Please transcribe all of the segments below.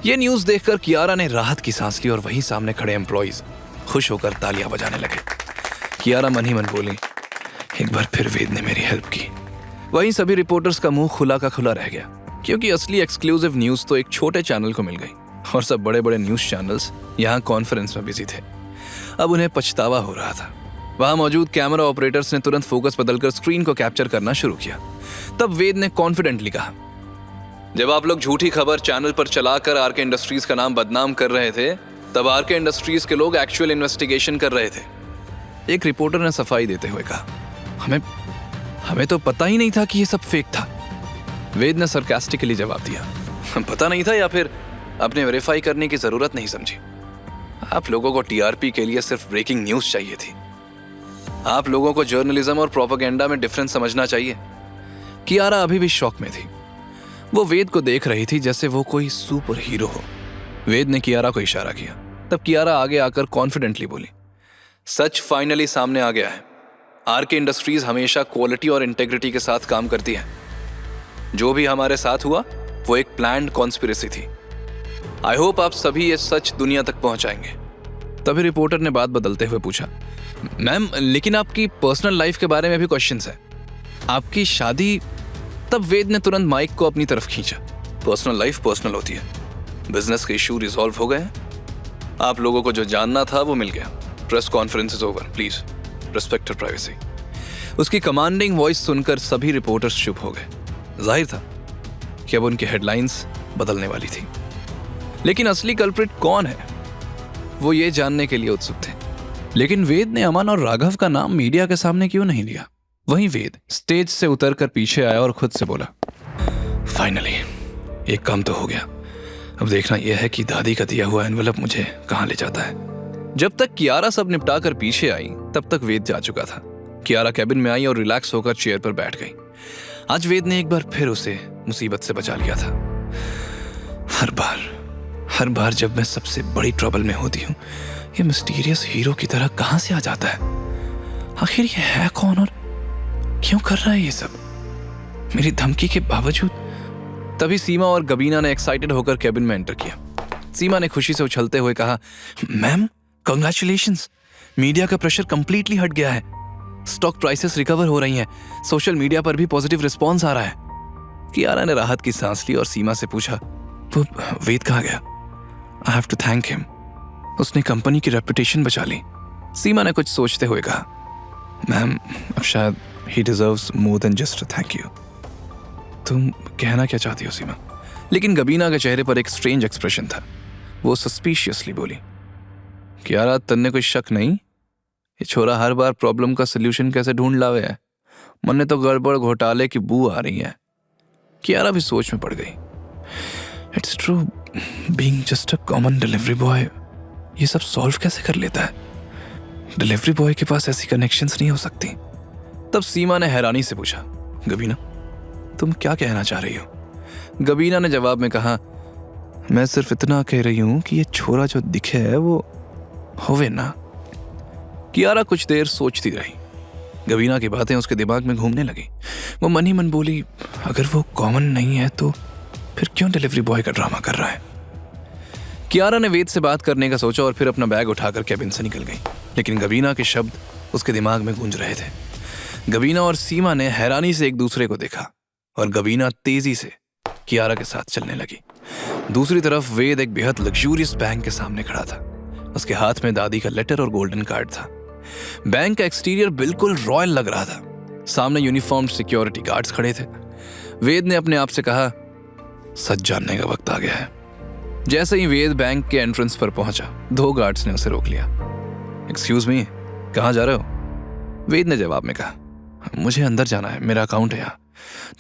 ये न्यूज देखकर कियारा ने राहत की सांस ली और वहीं सामने खड़े एम्प्लॉइज खुश होकर तालियां बजाने लगे। कियारा मन ही मन बोली, एक बार फिर वेद ने मेरी हेल्प की। वहीं सभी रिपोर्टर्स का मुंह खुला का खुला रह गया, क्योंकि असली एक्सक्लूसिव न्यूज तो एक छोटे चैनल को मिल गई और सब बड़े बड़े न्यूज चैनल्स यहाँ कॉन्फ्रेंस में बिजी थे। अब उन्हें पछतावा हो रहा था। वहां मौजूद कैमरा ऑपरेटर्स ने तुरंत फोकस बदलकर स्क्रीन को कैप्चर करना शुरू किया। तब वेद ने कॉन्फिडेंटली कहा, जब आप लोग झूठी खबर चैनल पर चलाकर आरके इंडस्ट्रीज का नाम बदनाम कर रहे थे, तब आरके इंडस्ट्रीज के लोग एक्चुअल इन्वेस्टिगेशन कर रहे थे। एक रिपोर्टर ने सफाई देते हुए कहा, हमें तो पता ही नहीं था कि ये सब फेक था। वेद ने सरकास्टिकली जवाब दिया, पता नहीं था या फिर आपने वेरीफाई करने की जरूरत नहीं समझी। आप लोगों को टीआरपी के लिए सिर्फ ब्रेकिंग न्यूज चाहिए थी। आप लोगों को जर्नलिज्म और प्रोपेगेंडा में डिफरेंस समझना चाहिए। कियारा अभी भी शॉक में थी। वो वेद को देख रही थी जैसे वो कोई सुपर हीरो हो। वेद ने कियारा को इशारा किया। तब कियारा आगे आकर कॉन्फिडेंटली बोली, सच फाइनली सामने आ गया है। आरके इंडस्ट्रीज हमेशा क्वालिटी और इंटेग्रिटी के साथ काम करती है। जो भी हमारे साथ हुआ वो एक प्लान्ड कॉन्स्पिरेसी थी। आई होप आप सभी ये सच दुनिया तक पहुंचाएंगे। तभी रिपोर्टर ने बात बदलते हुए पूछा, मैम लेकिन आपकी पर्सनल लाइफ के बारे में भी क्वेश्चंस है। आपकी शादी। तब वेद ने तुरंत माइक को अपनी तरफ खींचा। पर्सनल लाइफ पर्सनल होती है। बिजनेस के इशू रिजॉल्व हो गए हैं। आप लोगों को जो जानना था वो मिल गया। Press conference is over, please respect your privacy. उसकी कमांडिंग वॉइस सुनकर सभी रिपोर्टर्स चुप हो गए। जाहिर था कि अब उनकी हेडलाइंस बदलने वाली थी। लेकिन असली कल्प्रिट कौन है, वो ये जानने के लिए उत्सुक थे। लेकिन वेद ने अमन और राघव का नाम मीडिया के सामने क्यों नहीं लिया? वहीं वेद स्टेज से उतरकर पीछे आया और खुद से बोला, फाइनली एक काम तो हो गया। अब देखना यह है कि दादी का दिया हुआ एनवेलप मुझे कहां ले जाता है। जब तक कियारा सब निपटा कर पीछे आई, तब तक वेद जा चुका था। कियारा कैबिन में आई और रिलैक्स होकर चेयर पर बैठ गई। आज वेद ने एक बार फिर उसे मुसीबत से बचा लिया था। हर बार जब मैं सबसे बड़ी ट्रबल में होती हूँ, ये मिस्टीरियस हीरो की तरह कहां से आ जाता है। आखिर ये है कौन और क्यों कर रहा है ये सब, मेरी धमकी के बावजूद? तभी सीमा और गबीना ने एक्साइटेड होकर कैबिन में एंटर किया। सीमा ने खुशी से उछलते हुए कहा, मैम कांग्रेचुलेशंस, मीडिया का प्रेशर कंप्लीटली हट गया है। स्टॉक प्राइसेस रिकवर हो रही हैं। सोशल मीडिया पर भी पॉजिटिव रिस्पॉन्स आ रहा है। कियारा ने राहत की सांस ली और सीमा से पूछा, वो वेद कहाँ गया? I have to thank him. उसने कंपनी की रेपुटेशन बचा ली। सीमा ने कुछ सोचते हुए कहा, मैम अब शायद he deserves more than just a thank you। तुम कहना क्या चाहती हो सीमा? लेकिन गबीना के चेहरे पर एक स्ट्रेंज एक्सप्रेशन था। वो सस्पिशियसली बोली, कियारा तन्ने कोई शक नहीं? ये छोरा हर बार प्रॉब्लम का सोल्यूशन कैसे ढूंढ लावे है। मन्ने तो गड़बड़ घोटाले की बू आ रही है। कियारा भी सोच में पड़ गई। It's true, being just a common delivery boy ये सब सॉल्व कैसे कर लेता है? डिलीवरी बॉय के पास ऐसी कनेक्शंस नहीं हो सकती। तब सीमा ने हैरानी से पूछा, गबीना तुम क्या कहना चाह रही हो? गबीना ने जवाब में कहा, मैं सिर्फ इतना कह रही हूं कि ये छोरा जो दिखे है वो होवे ना। कियारा कुछ देर सोचती रही। गबीना की बातें उसके दिमाग में घूमने लगी। वो मन ही मन बोली, अगर वो कॉमन नहीं है तो फिर क्यों डिलीवरी बॉय का ड्रामा कर रहा है? कियारा ने वेद से बात करने का सोचा और फिर अपना बैग उठाकर कैबिन से निकल गई। लेकिन गबीना के शब्द उसके दिमाग में गूंज रहे थे। गबीना और सीमा ने हैरानी से एक दूसरे को देखा और गबीना तेजी से कियारा के साथ चलने लगी। दूसरी तरफ वेद एक बेहद लग्जूरियस बैंक के सामने खड़ा था। उसके हाथ में दादी का लेटर और गोल्डन कार्ड था। बैंक का एक्सटीरियर बिल्कुल रॉयल लग रहा था। सामने यूनिफॉर्म सिक्योरिटी गार्ड्स खड़े थे। वेद ने अपने आप से कहा, सच जानने का वक्त आ गया है। जैसे ही वेद बैंक के एंट्रेंस पर पहुंचा, 2 गार्ड्स ने उसे रोक लिया। एक्सक्यूज मी, कहां जा रहे हो? वेद ने जवाब में कहा, मुझे अंदर जाना है, मेरा अकाउंट है यहाँ।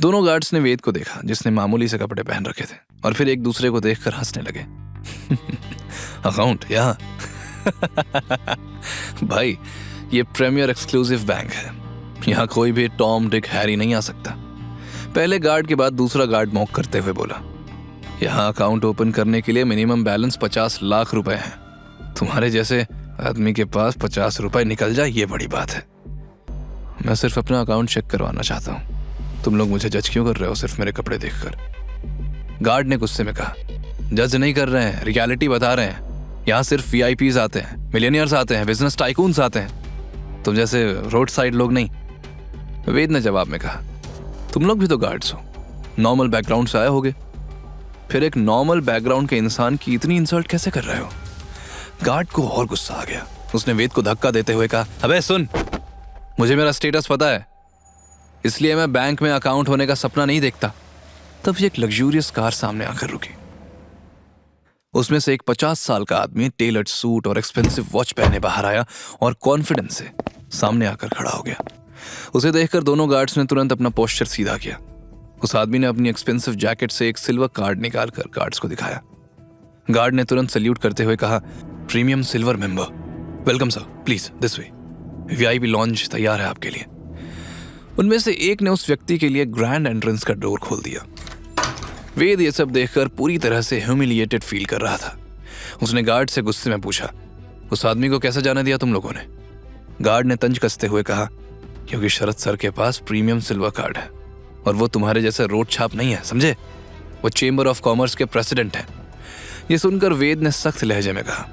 दोनों गार्ड्स ने वेद को देखा, जिसने मामूली से कपड़े पहन रखे थे, और फिर एक दूसरे को देखकर हंसने लगे। अकाउंट यहाँ? भाई ये प्रीमियर एक्सक्लूसिव बैंक है। यहाँ कोई भी टॉम डिक हैरी नहीं आ सकता। पहले गार्ड के बाद दूसरा गार्ड मॉक करते हुए बोला, यहाँ अकाउंट ओपन करने के लिए मिनिमम बैलेंस 50 लाख रुपए है। तुम्हारे जैसे आदमी के पास 50 रुपए निकल जाए ये बड़ी बात है। मैं सिर्फ अपना अकाउंट चेक करवाना चाहता हूँ। तुम लोग मुझे जज क्यों कर रहे हो सिर्फ मेरे कपड़े देखकर? गार्ड ने गुस्से में कहा, जज नहीं कर रहे हैं, रियलिटी बता रहे हैं। यहाँ सिर्फ VIPs आते हैं, मिलियनियर्स आते हैं, बिजनेस टाइकून्स आते हैं, तुम जैसे रोड साइड लोग नहीं। वेद ने जवाब में कहा, तुम लोग भी तो गार्ड्स हो, नॉर्मल बैकग्राउंड से आए होगे, फिर एक नॉर्मल बैकग्राउंड के इंसान की इतनी इंसल्ट कैसे कर रहे हो? गार्ड को और गुस्सा आ गया। उसने वेद को धक्का देते हुए कहा, अबे सुन, मुझे मेरा स्टेटस पता है, इसलिए मैं बैंक में अकाउंट होने का सपना नहीं देखता। तब एक लग्जूरियस कार सामने आकर रुकी। उसमें से एक 50 साल का आदमी टेलर्ड सूट और एक्सपेंसिव वॉच पहने बाहर आया और कॉन्फिडेंस से सामने आकर खड़ा हो गया। उसे देखकर दोनों गार्ड्स ने तुरंत अपना पोस्चर सीधा किया। उस आदमी ने अपनी एक्सपेंसिव जैकेट से एक सिल्वर कार्ड निकालकर गार्ड्स को दिखाया। गार्ड ने तुरंत सल्यूट करते हुए कहा, premium silver member, welcome sir, please this way, VIP launch तैयार है आपके लिए। उनमें से एक ने उस व्यक्ति के लिए ग्रैंड एंट्रेंस का डोर खोल दिया। वेद ये सब देखकर पूरी तरह से ह्यूमिलिएटेड फील कर रहा था। उसने गार्ड से गुस्से में पूछा, उस आदमी को कैसे जाने दिया तुम लोगों ने? गार्ड ने तंज कसते हुए कहा, क्योंकि शरद सर के पास प्रीमियम सिल्वर कार्ड है और वो तुम्हारे जैसे रोड छाप नहीं है, समझे? वो चेंबर ऑफ कॉमर्स के प्रेसिडेंट हैं। ये सुनकर वेद ने सख्त लहजे में कहा,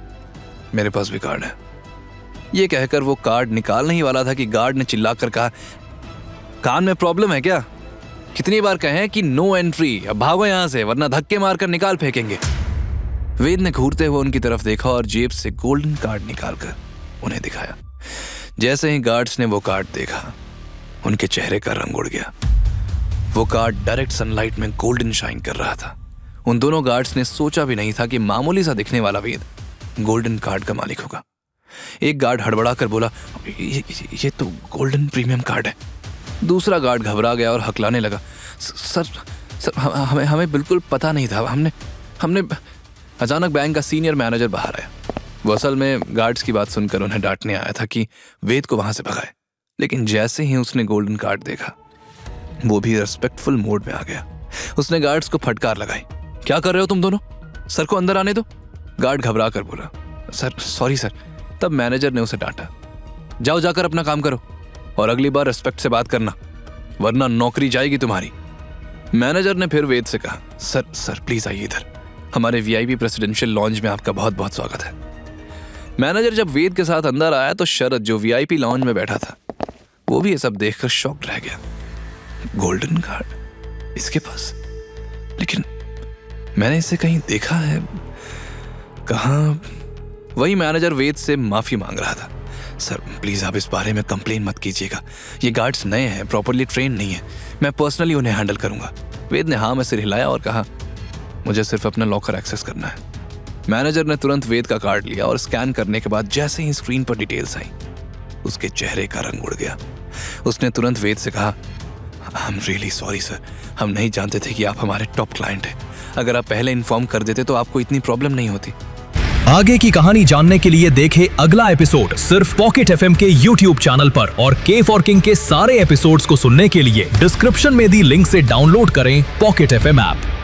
मेरे पास भी कार्ड है। ये कहकर वो कार्ड निकालने ही वाला था कि गार्ड ने चिल्लाकर कहा, कान में प्रॉब्लम है क्या? कितनी बार कहें कि नो एंट्री, अब भागो यहां से वरना धक्के मारकर निकाल फेंकेंगे। वेद ने घूरते हुए उनकी तरफ देखा और जेब से गोल्डन कार्ड निकालकर उन्हें दिखाया। जैसे ही गार्ड्स ने वो कार्ड देखा, उनके चेहरे का रंग उड़ गया। वो कार्ड डायरेक्ट सनलाइट में गोल्डन शाइन कर रहा था। उन दोनों गार्ड्स ने सोचा भी नहीं था कि मामूली सा दिखने वाला वेद गोल्डन कार्ड का मालिक होगा। एक गार्ड हड़बड़ा कर बोला, ये तो गोल्डन प्रीमियम कार्ड है। दूसरा गार्ड घबरा गया और हकलाने लगा, सर हमें बिल्कुल पता नहीं था, हमने अचानक बैंक का सीनियर मैनेजर बाहर आया। वो असल में गार्ड्स की बात सुनकर उन्हें डांटने आया था कि वेद को वहां से भगाए, लेकिन जैसे ही उसने गोल्डन कार्ड देखा, वो भी रिस्पेक्टफुल मोड में आ गया। उसने गार्ड्स को फटकार लगाई, क्या कर रहे हो तुम दोनों? सर को अंदर आने दो। गार्ड घबरा कर बोला, सर सॉरी सर। तब मैनेजर ने उसे डांटा, जाओ जाकर अपना काम करो और अगली बार रिस्पेक्ट से बात करना, वरना नौकरी जाएगी तुम्हारी। मैनेजर ने फिर वेद से कहा, सर प्लीज आइए इधर, हमारे VIP प्रेसिडेंशियल लॉन्च में आपका बहुत बहुत स्वागत है। मैनेजर जब वेद के साथ अंदर आया तो शरद जो VIP लॉन्च में बैठा था, वो भी ये सब देखकर शॉक्ड रह गया। गोल्डन कार्ड इसके पास, लेकिन मैंने इसे कहीं देखा है, कहाँ? वही मैनेजर वेद से माफी मांग रहा था। सर प्लीज आप इस बारे में कंप्लेन मत कीजिएगा, ये गार्ड्स नए हैं, प्रॉपर्ली ट्रेन नहीं है, मैं पर्सनली उन्हें हैंडल करूंगा। वेद ने हाँ में सिर हिलाया और कहा, मुझे सिर्फ अपना लॉकर एक्सेस करना है। मैनेजर ने तुरंत वेद का कार्ड लिया और स्कैन करने के बाद जैसे ही स्क्रीन पर डिटेल्स आई, उसके चेहरे का रंग उड़ गया। उसने तुरंत वेद से कहा, I am really sorry sir, हम नहीं जानते थे कि आप हमारे टॉप क्लाइंट हैं। अगर आप पहले इन्फॉर्म कर देते तो आपको इतनी प्रॉब्लम नहीं होती। आगे की कहानी जानने के लिए देखें अगला एपिसोड सिर्फ पॉकेट FM के YouTube चैनल पर, और के फॉर किंग के सारे एपिसोड्स को सुनने के लिए डिस्क्रिप्शन में दी लिंक से डाउनलोड करें पॉकेट FM ऐप।